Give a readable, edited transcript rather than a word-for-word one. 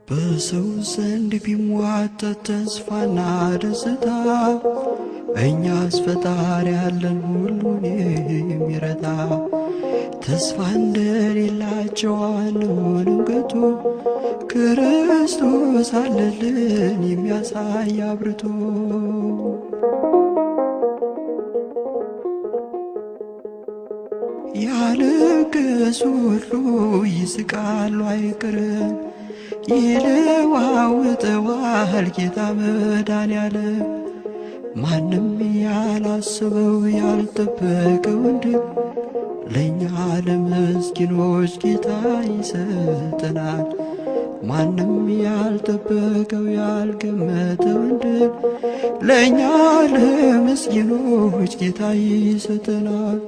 በሰው ዘንድ ቢሟጠጥ ተስፋና ደስታ እኛስ ፈጣሪ ያለን ሁሉን የሚረዳ ተስፋ እንደሌላቸው አንሆንም ከቶ ክርስቶስ አለልን የሚያሳይ አብርቶ። ያለቀሱ ሁሉ ይስቃሉ አይቀርም፣ ይለዋውጠዋል ጌታ መድኃኔዓለም። ማንም ያላሰበው ያልጠበቀውን ድል ለእኛ ለምስኪኖች ጌታ ይሰጠናል። ማንም ያልጠበቀው ያልገመተውን ድል ለእኛ ለምስኪኖች ጌታ ይሰጠናል።